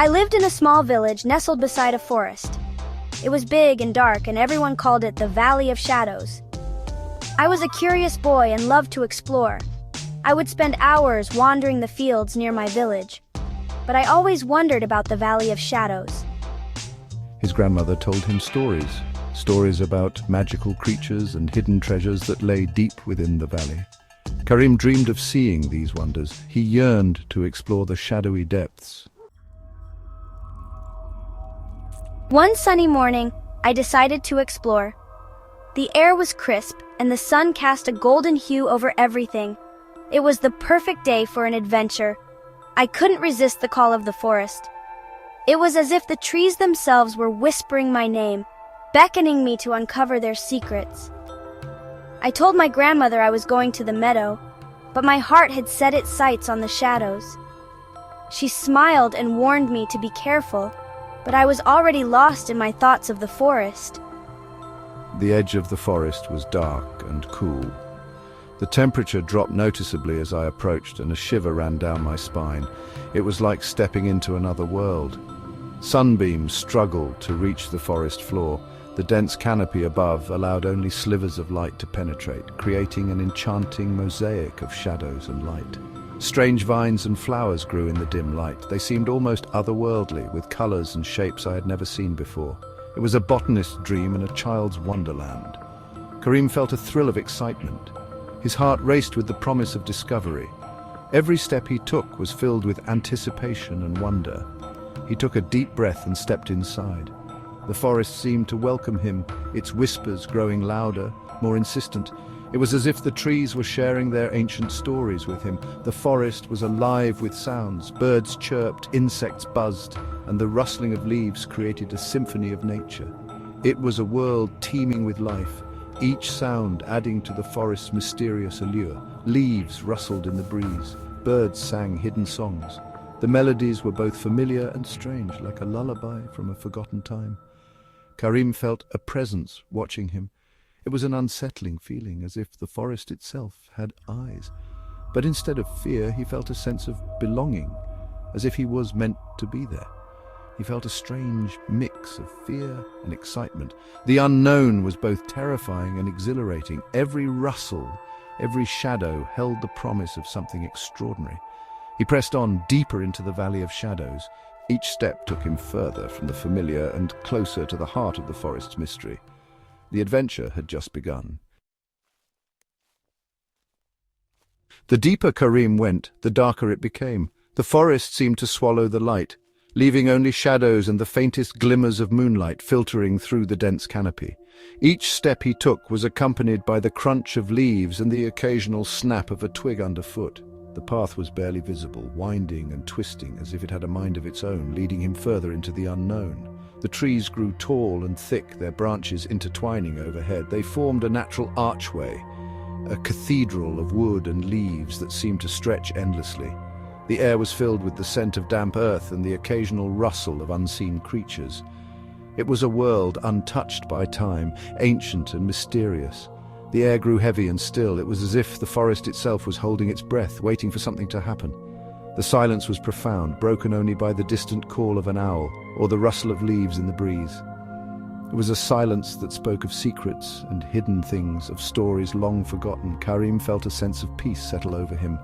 I lived in a small village nestled beside a forest. It was big and dark, and everyone called it the Valley of Shadows. I was a curious boy and loved to explore. I would spend hours wandering the fields near my village, but I always wondered about the Valley of Shadows. His grandmother told him stories about magical creatures and hidden treasures that lay deep within the valley. Karim dreamed of seeing these wonders. He yearned to explore the shadowy depths. One sunny morning, I decided to explore. The air was crisp, and the sun cast a golden hue over everything. It was the perfect day for an adventure. I couldn't resist the call of the forest. It was as if the trees themselves were whispering my name, beckoning me to uncover their secrets. I told my grandmother I was going to the meadow, but my heart had set its sights on the shadows. She smiled and warned me to be careful, but I was already lost in my thoughts of the forest. The edge of the forest was dark and cool. The temperature dropped noticeably as I approached, and a shiver ran down my spine. It was like stepping into another world. Sunbeams struggled to reach the forest floor. The dense canopy above allowed only slivers of light to penetrate, creating an enchanting mosaic of shadows and light. Strange vines and flowers grew in the dim light. They seemed almost otherworldly, with colors and shapes I had never seen before. It was a botanist's dream and a child's wonderland. Karim felt a thrill of excitement. His heart raced with the promise of discovery. Every step he took was filled with anticipation and wonder. He took a deep breath and stepped inside. The forest seemed to welcome him, its whispers growing louder, more insistent. It was as if the trees were sharing their ancient stories with him. The forest was alive with sounds. Birds chirped, insects buzzed, and the rustling of leaves created a symphony of nature. It was a world teeming with life, each sound adding to the forest's mysterious allure. Leaves rustled in the breeze. Birds sang hidden songs. The melodies were both familiar and strange, like a lullaby from a forgotten time. Karim felt a presence watching him. It was an unsettling feeling, as if the forest itself had eyes. But instead of fear, he felt a sense of belonging, as if he was meant to be there. He felt a strange mix of fear and excitement. The unknown was both terrifying and exhilarating. Every rustle, every shadow held the promise of something extraordinary. He pressed on deeper into the Valley of Shadows. Each step took him further from the familiar and closer to the heart of the forest's mystery. The adventure had just begun. The deeper Karim went, the darker it became. The forest seemed to swallow the light, leaving only shadows and the faintest glimmers of moonlight filtering through the dense canopy. Each step he took was accompanied by the crunch of leaves and the occasional snap of a twig underfoot. The path was barely visible, winding and twisting as if it had a mind of its own, leading him further into the unknown. The trees grew tall and thick, their branches intertwining overhead. They formed a natural archway, a cathedral of wood and leaves that seemed to stretch endlessly. The air was filled with the scent of damp earth and the occasional rustle of unseen creatures. It was a world untouched by time, ancient and mysterious. The air grew heavy and still. It was as if the forest itself was holding its breath, waiting for something to happen. The silence was profound, broken only by the distant call of an owl or the rustle of leaves in the breeze. It was a silence that spoke of secrets and hidden things, of stories long forgotten. Karim felt a sense of peace settle over him.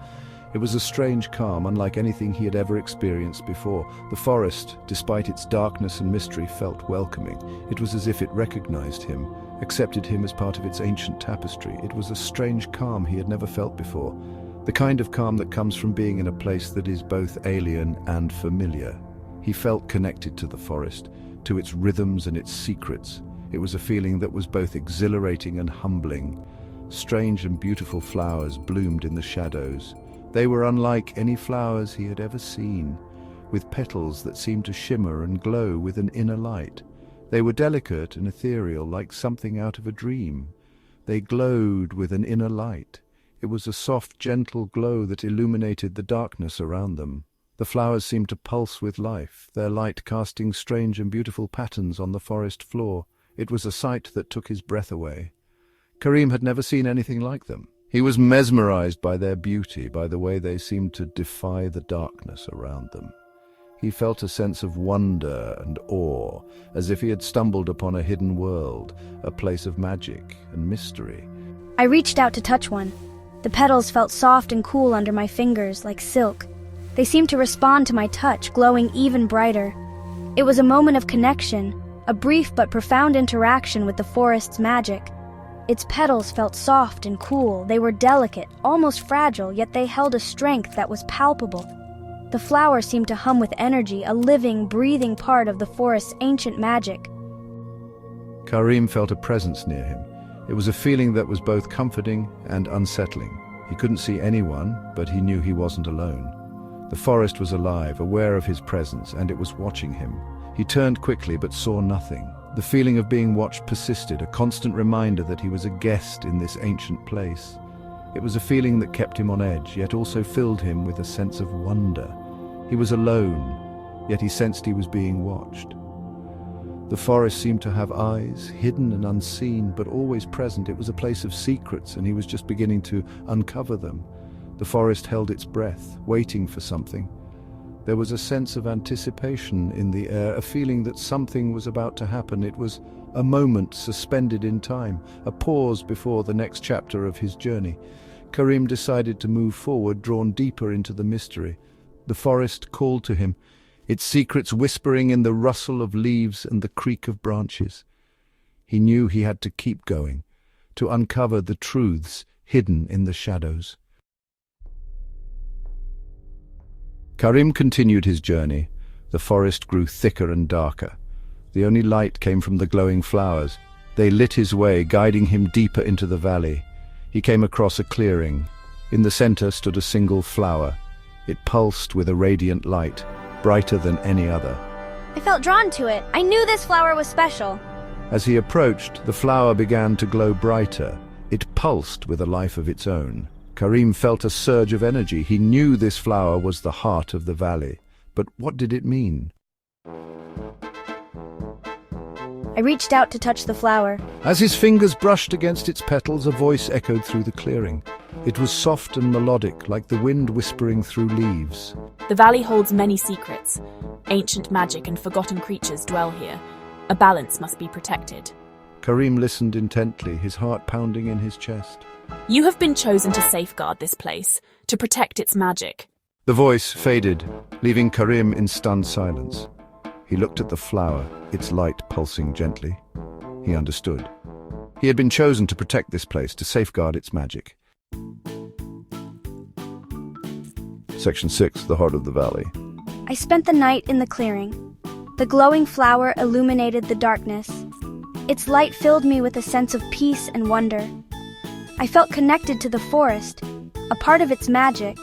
It was a strange calm, unlike anything he had ever experienced before. The forest, despite its darkness and mystery, felt welcoming. It was as if it recognized him, accepted him as part of its ancient tapestry. It was a strange calm he had never felt before, the kind of calm that comes from being in a place that is both alien and familiar. He felt connected to the forest, to its rhythms and its secrets. It was a feeling that was both exhilarating and humbling. Strange and beautiful flowers bloomed in the shadows. They were unlike any flowers he had ever seen, with petals that seemed to shimmer and glow with an inner light. They were delicate and ethereal, like something out of a dream. They glowed with an inner light. It was a soft, gentle glow that illuminated the darkness around them. The flowers seemed to pulse with life, their light casting strange and beautiful patterns on the forest floor. It was a sight that took his breath away. Karim had never seen anything like them. He was mesmerized by their beauty, by the way they seemed to defy the darkness around them. He felt a sense of wonder and awe, as if he had stumbled upon a hidden world, a place of magic and mystery. I reached out to touch one. The petals felt soft and cool under my fingers, like silk. They seemed to respond to my touch, glowing even brighter. It was a moment of connection, a brief but profound interaction with the forest's magic. Its petals felt soft and cool. They were delicate, almost fragile, yet they held a strength that was palpable. The flower seemed to hum with energy, a living, breathing part of the forest's ancient magic. Karim felt a presence near him. It was a feeling that was both comforting and unsettling. He couldn't see anyone, but he knew he wasn't alone. The forest was alive, aware of his presence, and it was watching him. He turned quickly but saw nothing. The feeling of being watched persisted, a constant reminder that he was a guest in this ancient place. It was a feeling that kept him on edge, yet also filled him with a sense of wonder. He was alone, yet he sensed he was being watched. The forest seemed to have eyes, hidden and unseen, but always present. It was a place of secrets, and he was just beginning to uncover them. The forest held its breath, waiting for something. There was a sense of anticipation in the air, a feeling that something was about to happen. It was a moment suspended in time, a pause before the next chapter of his journey. Karim decided to move forward, drawn deeper into the mystery. The forest called to him, its secrets whispering in the rustle of leaves and the creak of branches. He knew he had to keep going, to uncover the truths hidden in the shadows. Karim continued his journey. The forest grew thicker and darker. The only light came from the glowing flowers. They lit his way, guiding him deeper into the valley. He came across a clearing. In the center stood a single flower. It pulsed with a radiant light, brighter than any other. I felt drawn to it. I knew this flower was special. As he approached, the flower began to glow brighter. It pulsed with a life of its own. Karim felt a surge of energy. He knew this flower was the heart of the valley. But what did it mean? I reached out to touch the flower. As his fingers brushed against its petals, a voice echoed through the clearing. It was soft and melodic, like the wind whispering through leaves. The valley holds many secrets. Ancient magic and forgotten creatures dwell here. A balance must be protected. Karim listened intently, his heart pounding in his chest. You have been chosen to safeguard this place, to protect its magic. The voice faded, leaving Karim in stunned silence. He looked at the flower, its light pulsing gently. He understood. He had been chosen to protect this place, to safeguard its magic. Section 6, the heart of the valley. I spent the night in the clearing. The glowing flower illuminated the darkness. Its light filled me with a sense of peace and wonder. I felt connected to the forest, a part of its magic.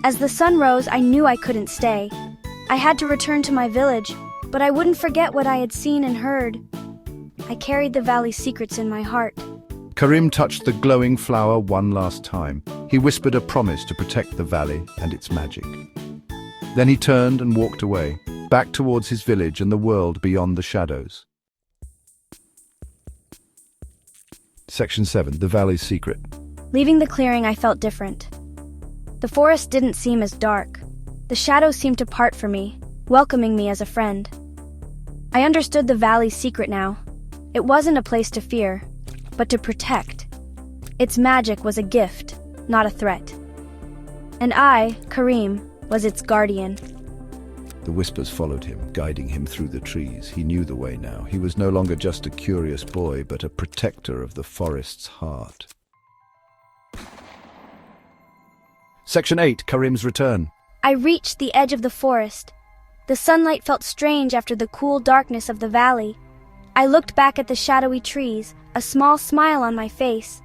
As the sun rose, I knew I couldn't stay. I had to return to my village, but I wouldn't forget what I had seen and heard. I carried the valley's secrets in my heart. Karim touched the glowing flower one last time. He whispered a promise to protect the valley and its magic. Then he turned and walked away, back towards his village and the world beyond the shadows. Section 7, the valley's secret. Leaving the clearing, I felt different. The forest didn't seem as dark. The shadows seemed to part for me, welcoming me as a friend. I understood the valley's secret now. It wasn't a place to fear, but to protect. Its magic was a gift, not a threat. And I, Karim, was its guardian. The whispers followed him, guiding him through the trees. He knew the way now. He was no longer just a curious boy, but a protector of the forest's heart. Section 8, Karim's return. I reached the edge of the forest. The sunlight felt strange after the cool darkness of the valley. I looked back at the shadowy trees, a small smile on my face.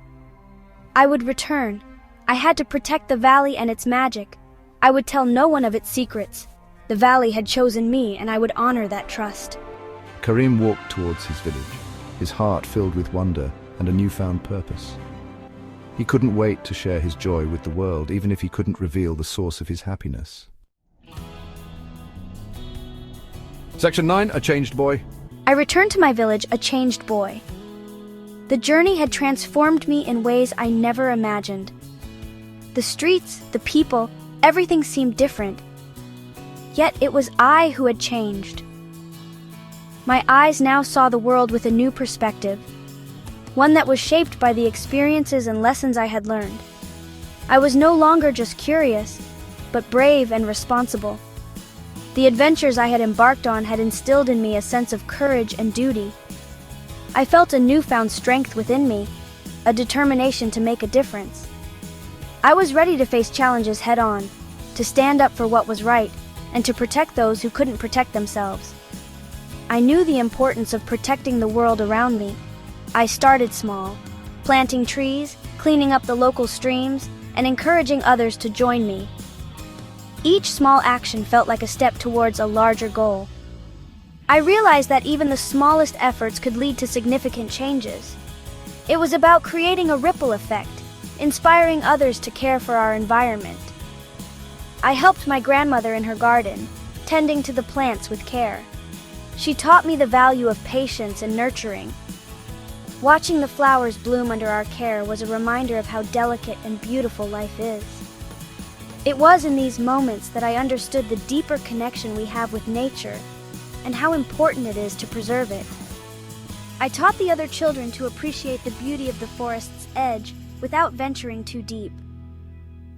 I would return. I had to protect the valley and its magic. I would tell no one of its secrets. The valley had chosen me, and I would honor that trust. Karim walked towards his village, his heart filled with wonder and a newfound purpose. He couldn't wait to share his joy with the world, even if he couldn't reveal the source of his happiness. Section 9, a changed boy. I returned to my village a changed boy. The journey had transformed me in ways I never imagined. The streets, the people, everything seemed different. Yet it was I who had changed. My eyes now saw the world with a new perspective, one that was shaped by the experiences and lessons I had learned. I was no longer just curious, but brave and responsible. The adventures I had embarked on had instilled in me a sense of courage and duty. I felt a newfound strength within me, a determination to make a difference. I was ready to face challenges head-on, to stand up for what was right, and to protect those who couldn't protect themselves. I knew the importance of protecting the world around me. I started small, planting trees, cleaning up the local streams, and encouraging others to join me. Each small action felt like a step towards a larger goal. I realized that even the smallest efforts could lead to significant changes. It was about creating a ripple effect, inspiring others to care for our environment. I helped my grandmother in her garden, tending to the plants with care. She taught me the value of patience and nurturing. Watching the flowers bloom under our care was a reminder of how delicate and beautiful life is. It was in these moments that I understood the deeper connection we have with nature and how important it is to preserve it. I taught the other children to appreciate the beauty of the forest's edge without venturing too deep.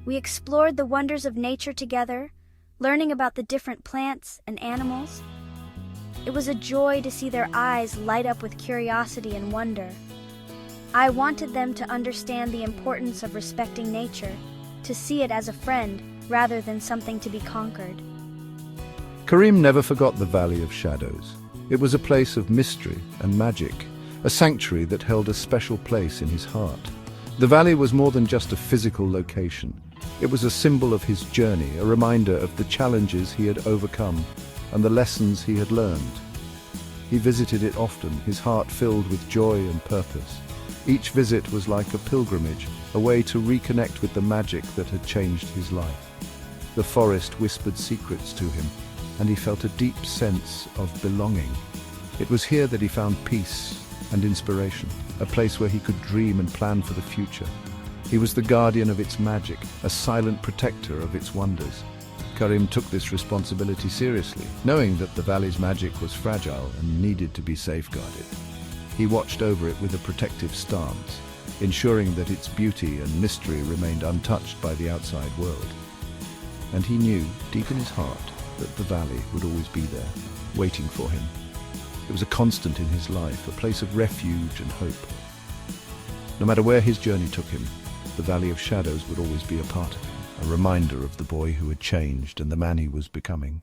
We explored the wonders of nature together, learning about the different plants and animals. It was a joy to see their eyes light up with curiosity and wonder. I wanted them to understand the importance of respecting nature, to see it as a friend rather than something to be conquered. Karim never forgot the Valley of Shadows. It was a place of mystery and magic, a sanctuary that held a special place in his heart. The valley was more than just a physical location. It was a symbol of his journey, a reminder of the challenges he had overcome and the lessons he had learned. He visited it often, his heart filled with joy and purpose. Each visit was like a pilgrimage, a way to reconnect with the magic that had changed his life. The forest whispered secrets to him, and he felt a deep sense of belonging. It was here that he found peace and inspiration, a place where he could dream and plan for the future. He was the guardian of its magic, a silent protector of its wonders. Karim took this responsibility seriously, knowing that the valley's magic was fragile and needed to be safeguarded. He watched over it with a protective stance, ensuring that its beauty and mystery remained untouched by the outside world. And he knew, deep in his heart, that the valley would always be there, waiting for him. It was a constant in his life, a place of refuge and hope. No matter where his journey took him, the Valley of Shadows would always be a part of him, a reminder of the boy who had changed and the man he was becoming.